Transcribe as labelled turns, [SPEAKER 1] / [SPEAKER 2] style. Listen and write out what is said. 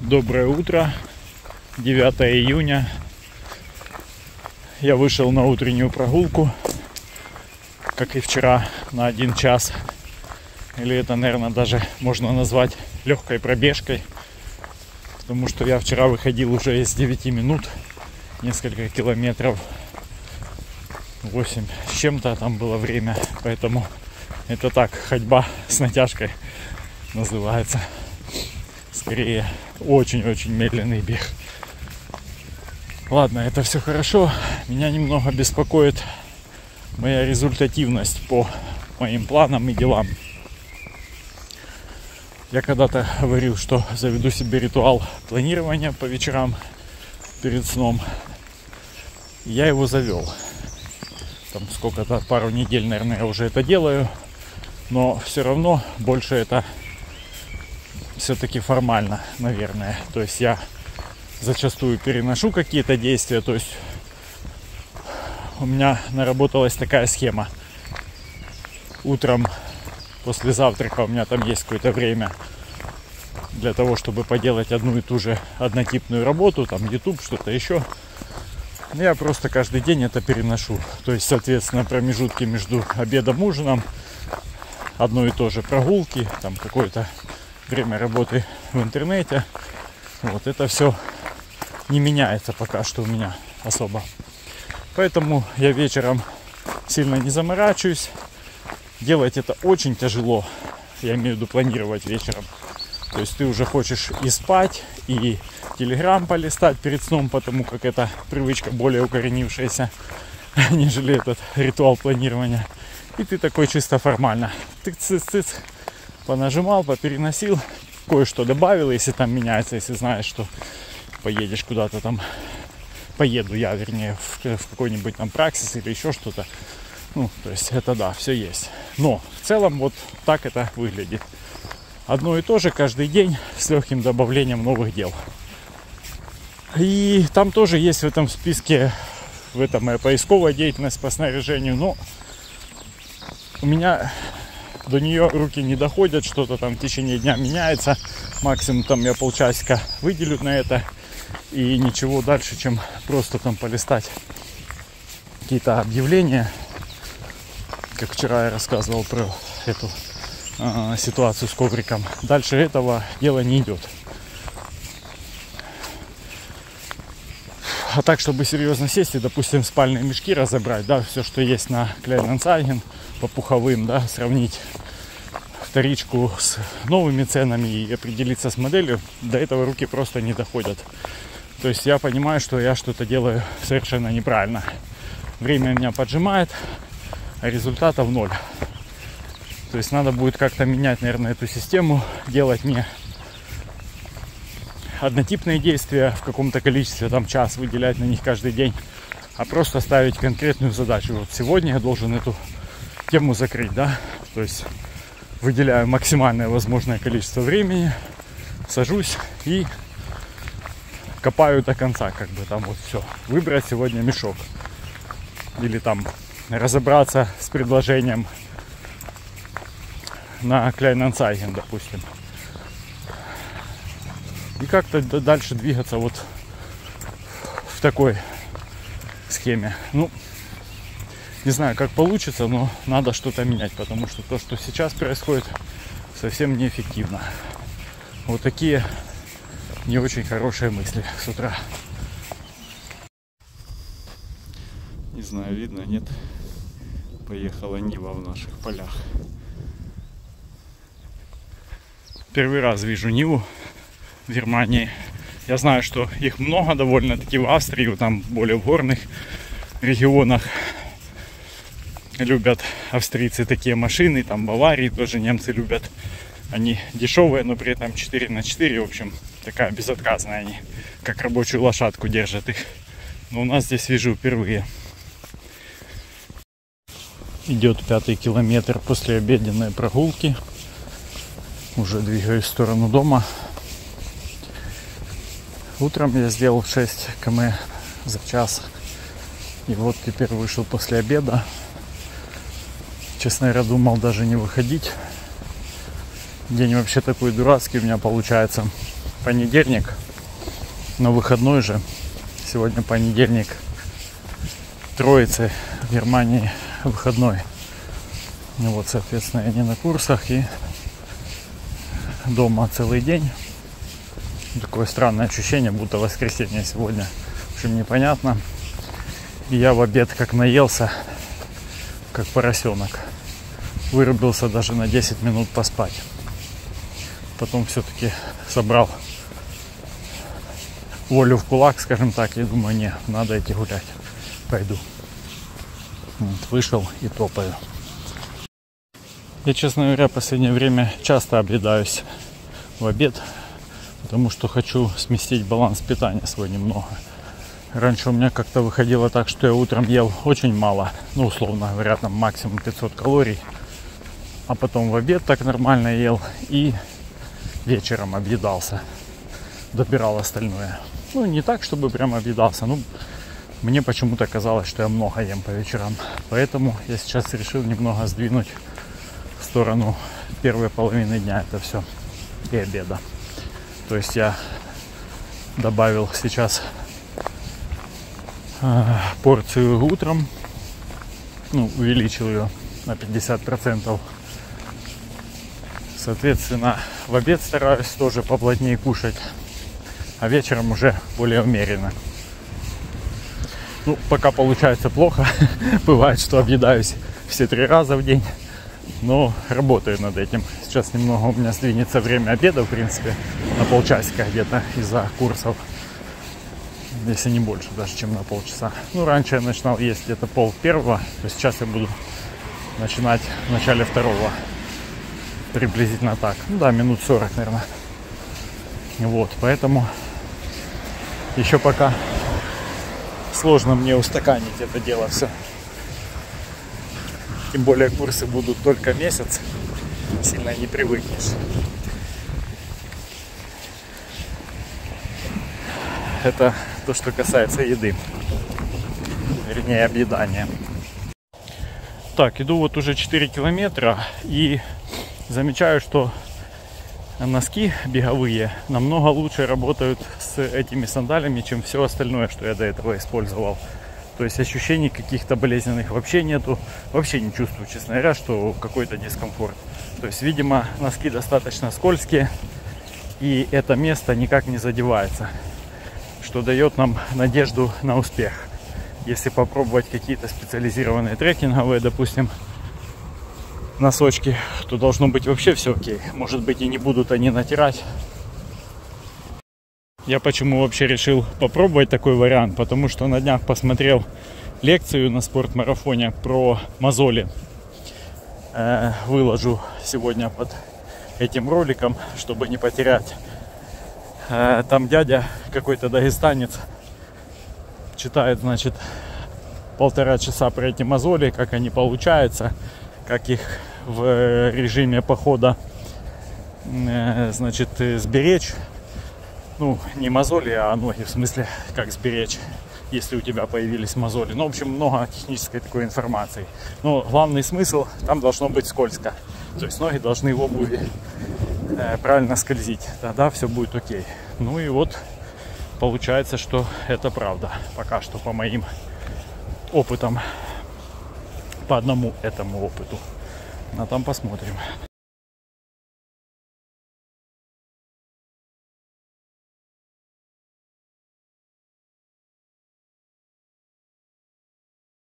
[SPEAKER 1] Доброе утро, 9 июня. Я вышел на утреннюю прогулку, как и вчера, на 1 час. Или это, наверное, даже можно назвать легкой пробежкой. Потому что я вчера выходил уже из 9 минут, несколько километров. 8 с чем-то там было время. Поэтому это так, ходьба с натяжкой называется. Скорее, очень-очень медленный бег. Ладно, это все хорошо. Меня немного беспокоит моя результативность по моим планам и делам. Я когда-то говорил, что заведу себе ритуал планирования по вечерам перед сном. Я его завел. Там сколько-то, пару недель, наверное, я уже это делаю. Но все равно больше это все-таки формально, наверное. То есть я зачастую переношу какие-то действия. То есть у меня наработалась такая схема. Утром после завтрака у меня там есть какое-то время для того, чтобы поделать одну и ту же однотипную работу, там YouTube, что-то еще. Я просто каждый день это переношу. То есть, соответственно, промежутки между обедом и ужином, одно и то же прогулки, там какое-то время работы в интернете. Вот это все не меняется пока что у меня особо. Поэтому я вечером сильно не заморачиваюсь. Делать это очень тяжело. Я имею в виду планировать вечером. То есть ты уже хочешь и спать, и телеграм полистать перед сном, потому как это привычка более укоренившаяся, нежели этот ритуал планирования. И ты такой чисто формально. Тыц-тыц-тыц. Понажимал, попереносил, кое-что добавил, если там меняется, если знаешь, что поедешь куда-то там, поеду я, вернее, в какой-нибудь там праксис или еще что-то. Ну, то есть это да, все есть. Но в целом вот так это выглядит. Одно и то же каждый день с легким добавлением новых дел. И там тоже есть в этом списке, в этом моя поисковая деятельность по снаряжению, но у меня до нее руки не доходят, что-то там в течение дня меняется. Максимум там я полчасика выделю на это. И ничего дальше, чем просто там полистать какие-то объявления. Как вчера я рассказывал про эту ситуацию с ковриком. Дальше этого дела не идет. А так, чтобы серьезно сесть и, допустим, спальные мешки разобрать, да, все, что есть на Kleinanzeigen по пуховым, да, сравнить вторичку с новыми ценами и определиться с моделью, до этого руки просто не доходят. То есть я понимаю, что я что-то делаю совершенно неправильно. Время меня поджимает, а результатов ноль. То есть надо будет как-то менять, наверное, эту систему, делать не однотипные действия в каком-то количестве, там час выделять на них каждый день, а просто ставить конкретную задачу. Вот сегодня я должен эту тему закрыть, да, то есть выделяю максимальное возможное количество времени, сажусь и копаю до конца, как бы там вот все. Выбрать сегодня мешок. Или там разобраться с предложением на Kleinanzeigen, допустим. И как-то дальше двигаться вот в такой схеме. Ну, не знаю, как получится, но надо что-то менять, потому что то, что сейчас происходит, совсем неэффективно. Вот такие не очень хорошие мысли с утра. Не знаю, видно, нет? Поехала Нива в наших полях. Первый раз вижу Ниву в Германии. Я знаю, что их много довольно-таки в Австрии, там более в горных регионах. Любят австрийцы такие машины, там в Баварии тоже немцы любят. Они дешевые, но при этом 4х4, в общем, такая безотказная, они как рабочую лошадку держат их. Но у нас здесь вижу впервые. Идет 5-й километр после обеденной прогулки. Уже двигаюсь в сторону дома. Утром я сделал 6 км за час. И вот теперь вышел после обеда. Честно говоря, думал даже не выходить. День вообще такой дурацкий у меня получается. понедельник, но выходной же. Сегодня понедельник, Троицы, в Германии выходной. Вот, соответственно, я не на курсах и дома целый день. Такое странное ощущение, будто воскресенье сегодня. В общем, непонятно. И я в обед как наелся, как поросенок. Вырубился даже на 10 минут поспать. Потом все-таки собрал волю в кулак, скажем так, и думаю, не, надо идти гулять. Пойду. Вот, вышел и топаю. Я, честно говоря, в последнее время часто объедаюсь в обед, потому что хочу сместить баланс питания свой немного. Раньше у меня как-то выходило так, что я утром ел очень мало, ну, условно говоря, там максимум 500 калорий, а потом в обед так нормально ел и вечером объедался, добирал остальное. Ну, не так, чтобы прям объедался, ну, мне почему-то казалось, что я много ем по вечерам. Поэтому я сейчас решил немного сдвинуть в сторону первой половины дня это все и обеда. То есть я добавил сейчас порцию утром, ну, увеличил ее на 50%. Соответственно, в обед стараюсь тоже поплотнее кушать, а вечером уже более умеренно. Ну, пока получается плохо. Бывает, что объедаюсь все 3 раза в день, но работаю над этим. Сейчас немного у меня сдвинется время обеда, в принципе, на полчасика где-то из-за курсов. Если не больше даже, чем на полчаса. Ну, раньше я начинал есть где-то 12:30, то сейчас я буду начинать в начале 2. Приблизительно так. Ну да, минут 40, наверное. Вот, поэтому еще пока сложно мне устаканить это дело все. Тем более курсы будут только месяц. Сильно не привыкнешь. Это то, что касается еды. Вернее, объедания. Так, иду вот уже 4 километра и замечаю, что носки беговые намного лучше работают с этими сандалями, чем все остальное, что я до этого использовал. То есть ощущений каких-то болезненных вообще нету. Вообще не чувствую, честно говоря, что какой-то дискомфорт. То есть, видимо, носки достаточно скользкие, и это место никак не задевается, что дает нам надежду на успех. Если попробовать какие-то специализированные трекинговые, допустим, носочки, то должно быть вообще все окей. Может быть, и не будут они натирать. Я почему вообще решил попробовать такой вариант? Потому что на днях посмотрел лекцию на спортмарафоне про мозоли. Выложу сегодня под этим роликом, чтобы не потерять. Там дядя, какой-то дагестанец, читает, значит, 1,5 часа про эти мозоли, как они получаются, как их в режиме похода, значит, сберечь. Ну, не мозоли, а ноги, в смысле, как сберечь, если у тебя появились мозоли. Ну, в общем, много технической такой информации. Но главный смысл, там должно быть скользко. То есть ноги должны в обуви правильно скользить. Тогда все будет окей. Ну и вот, получается, что это правда. Пока что по моим опытам, по одному этому опыту. А там посмотрим.